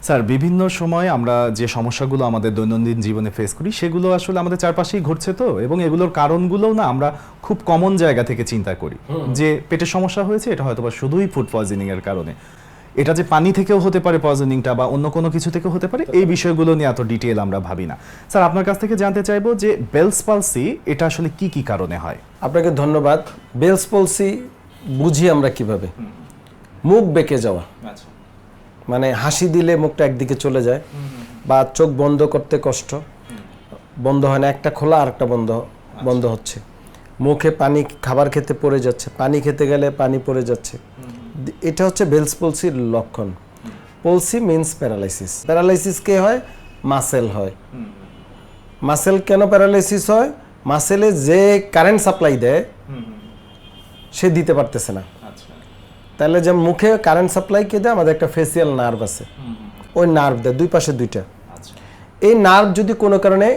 Sir বিভিন্ন সময় আমরা যে সমস্যাগুলো আমাদের দৈনন্দিন জীবনে ফেস করি সেগুলো আসলে আমাদের চারপাশেই ঘটছে তো, এবং এগুলোর কারণগুলোও না আমরা খুব কমন জায়গা থেকে চিন্তা করি যে পেটের সমস্যা হয়েছে, এটা হয়তো বা শুধুই ফুড পয়জনিং এর কারণে। এটা যে পানি থেকেও হতে পারে পয়জনিংটা, বা অন্য কোনো কিছু থেকেও হতে পারে, এই বিষয়গুলো নিয়ে এত ডিটেইল আমরা ভাবি না। স্যার আপনার কাছ থেকে জানতে চাইবো যে বেলস পালসি এটা আসলে কি কি কারণে হয়? আপনাকে ধন্যবাদ। বেলস পলসি বুঝি আমরা কিভাবে, মুখ বেঁকে যাওয়া, মানে হাসি দিলে মুখটা একদিকে চলে যায়, বা চোখ বন্ধ করতে কষ্ট, বন্ধ হয় না, একটা খোলা আর একটা বন্ধ হচ্ছে, মুখে পানি, খাবার খেতে পড়ে যাচ্ছে, পানি খেতে গেলে পানি পড়ে যাচ্ছে, এটা হচ্ছে বেলস পলসির লক্ষণ। পলসি মিন্স প্যারালাইসিস। প্যারালাইসিস কে হয়? মাসেল হয়। মাসেল কেন প্যারালাইসিস হয়? মাসেলে যে কারেন্ট সাপ্লাই দেয় সে দিতে পারতেছে না। তাহলে যে মুখে কারেন্ট সাপ্লাই কে দেয়? আমাদের একটা ফেসিয়াল নার্ভ আছে, ওই নার্ভ দেয় দুই পাশে দুইটা। এই নার্ভ যদি কোনো কারণে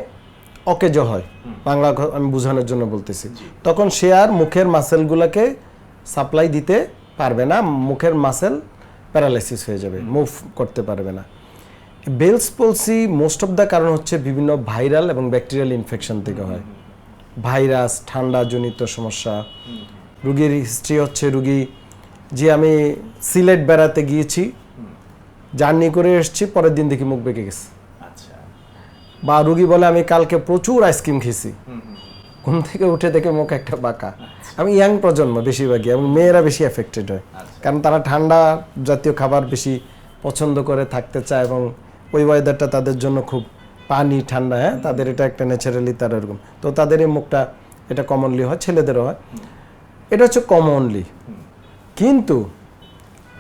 অকেজ হয়, বাংলা আমি বোঝানোর জন্য বলতেছি, তখন সে আর মুখের মাসেলগুলোকে সাপ্লাই দিতে পারবে না, মুখের মাসেল প্যারালাইসিস হয়ে যাবে, মুভ করতে পারবে না। Bell's palsy most of the কারণ হচ্ছে বিভিন্ন ভাইরাল এবং ব্যাকটেরিয়াল ইনফেকশন থেকে হয়। ভাইরাস, ঠান্ডা জনিত সমস্যা। রুগীর হিস্ট্রি হচ্ছে রুগী যে আমি সিলেট বেড়াতে গিয়েছি, জার্নি করে এসেছি, পরের দিন দেখি মুখ বেঁকে গেছে। বা রুগী বলে আমি কালকে প্রচুর আইসক্রিম খেয়েছি, ঘুম থেকে উঠে দেখে মুখ একটা বাঁকা। আমি ইয়াং প্রজন্ম বেশিরভাগই, এবং মেয়েরা বেশি এফেক্টেড হয়, কারণ তারা ঠান্ডা জাতীয় খাবার বেশি পছন্দ করে থাকতে চায়, এবং ওই ওয়েদারটা তাদের জন্য খুব পানি ঠান্ডা, হ্যাঁ তাদের এটা একটা ন্যাচারালি তার এরকম, তো তাদের এই মুখটা এটা কমনলি হয়, ছেলেদেরও হয়। এটা হচ্ছে কমনলি। কিন্তু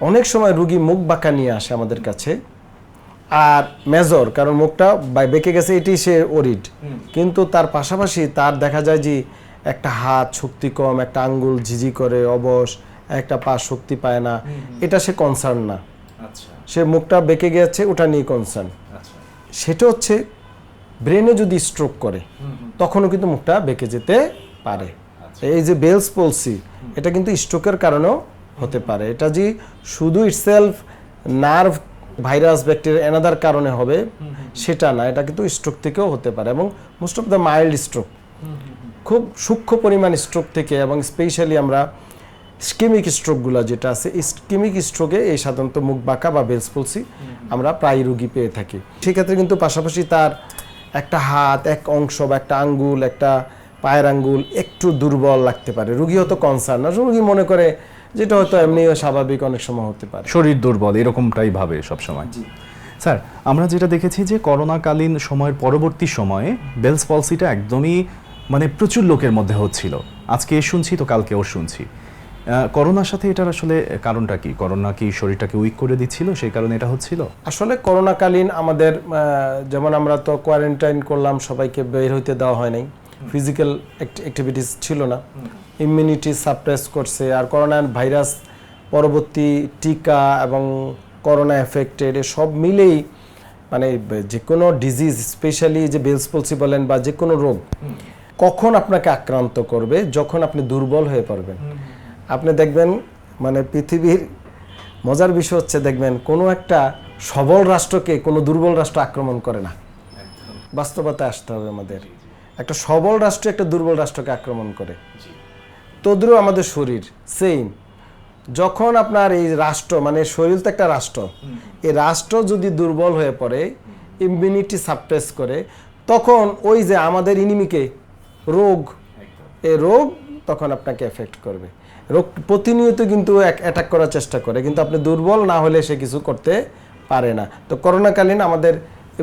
অনেক সময় রুগী মুখ বাঁকা নিয়ে আসে আমাদের কাছে, আর মেজর কারণ মুখটা বেঁকে গেছে এটি সে ওরিড, কিন্তু তার পাশাপাশি তার দেখা যায় যে একটা হাত শক্তি কম, একটা আঙ্গুল ঝিঝি করে, অবশ, একটা পা শক্তি পায় না, এটা সে কনসার্ন না। সে মুখটা বেঁকে গেছে ওটা নিয়ে কনসার্ন। সেটা হচ্ছে ব্রেনে যদি স্ট্রোক করে তখনও কিন্তু মুখটা বেঁকে যেতে পারে। এই যে বেলস পলসি, এটা কিন্তু স্ট্রোকের কারণেও হতে পারে। এটা যে শুধু itself nerve, virus, bacteria another কারণে হবে সেটা না, এটা কিন্তু স্ট্রোক থেকেও হতে পারে, এবং most of the mild stroke, খুব সূক্ষ্ম পরিমাণ স্ট্রোক থেকে, এবং স্পেশালি আমরা স্কিমিক স্ট্রোকগুলো যেটা আছে, স্কিমিক স্ট্রোকে এই সাধারণত মুখ বাঁকা বা বেলস পলসি আমরা প্রায় রুগী পেয়ে থাকি। সেক্ষেত্রে কিন্তু পাশাপাশি তার একটা হাত, এক অংশ বা একটা আঙ্গুল, একটা পায়ের আঙ্গুল একটু দুর্বল লাগতে পারে, রুগী হয়তো কনসার্ন না, রুগী মনে করে যেটা হয়তো এমনিও স্বাভাবিক, অনেক সময় হতে পারে শরীর দুর্বল এরকমটাই ভাবে সবসময়। স্যার আমরা যেটা দেখেছি যে করোনাকালীন সময়ের পরবর্তী সময়ে বেলস পলসিটা একদমই মানে প্রচুর লোকের মধ্যে হচ্ছিল, আজকে শুনছি তো কালকেও শুনছি। করোনার সাথে এটার আসলে কারণটা কি? করোনা কি শরীরটাকে উইক করে দিচ্ছিল, সেই কারণে এটা হচ্ছিল? আসলে করোনাকালীন আমাদের যেমন আমরা তো কোয়ারেন্টাইন করলাম, সবাইকে বের হইতে দেওয়া হয় নাই, ফিজিক্যাল অ্যাক্টিভিটিস ছিল না, ইমিউনিটি সাপ্রেস করছে, আর করোনা ভাইরাস পরবর্তী টিকা এবং করোনা এফেক্টেড সব মিলেই মানে যে কোনো ডিজিজ, স্পেশালি যে বেলস পলসি বলেন বা যে কোনো রোগ কখন আপনাকে আক্রান্ত করবে? যখন আপনি দুর্বল হয়ে পড়বেন। আপনি দেখবেন মানে পৃথিবীর মজার বিষয় হচ্ছে, দেখবেন কোনো একটা সবল রাষ্ট্রকে কোনো দুর্বল রাষ্ট্র আক্রমণ করে না। বাস্তবতায় আসতে হবে আমাদের, একটা সবল রাষ্ট্র একটা দুর্বল রাষ্ট্রকে আক্রমণ করে। তদ্রুপ আমাদের শরীর সেম, যখন আপনার এই রাষ্ট্র মানে শরীর তো একটা রাষ্ট্র, এই রাষ্ট্র যদি দুর্বল হয়ে পড়ে, ইমিউনিটি সাপ্রেস করে, তখন ওই যে আমাদের ইনিমিকে রোগ, এই রোগ তখন আপনাকে এফেক্ট করবে। রোগ প্রতিনিয়ত কিন্তু অ্যাটাক করার চেষ্টা করে, কিন্তু আপনি দুর্বল না হলে সে কিছু করতে পারে না। তো করোনাকালীন আমাদের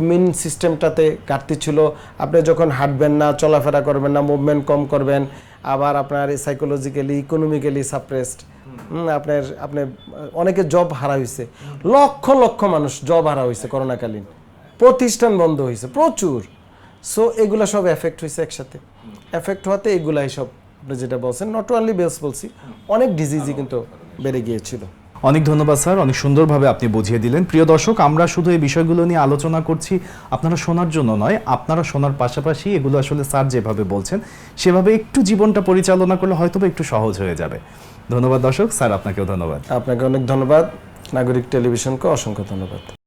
ইমিউন সিস্টেমটাতে ঘাটতি ছিল। আপনি যখন হাঁটবেন না, চলাফেরা করবেন না, মুভমেন্ট কম করবেন, আবার আপনার সাইকোলজিক্যালি, ইকোনমিক্যালি সাপ্রেসড, আপনি অনেকে জব হারা হয়েছে, লক্ষ লক্ষ মানুষ জব হারা হয়েছে করোনাকালীন, প্রতিষ্ঠান বন্ধ হয়েছে প্রচুর। সো এগুলা সব এফেক্ট হয়েছে একসাথে, এফেক্ট হওয়াতে এগুলাই সব আপনি যেটা বলছেন, নট অনলি বেলস পলসি, অনেক ডিজিজই কিন্তু বেড়ে গিয়েছিল। অনেক ধন্যবাদ স্যার, অনেক সুন্দরভাবে আপনি বুঝিয়ে দিলেন। প্রিয় দর্শক, আমরা শুধু এই বিষয়গুলো নিয়ে আলোচনা করছি আপনারা শোনার জন্য নয়, আপনারা শোনার পাশাপাশি এগুলো আসলে স্যার যেভাবে বলছেন সেভাবে একটু জীবনটা পরিচালনা করলে হয়তো একটু সহজ হয়ে যাবে। ধন্যবাদ দর্শক, স্যার আপনাকেও ধন্যবাদ। আপনাকে অনেক ধন্যবাদ, নাগরিক টেলিভিশনকে অসংখ্য ধন্যবাদ।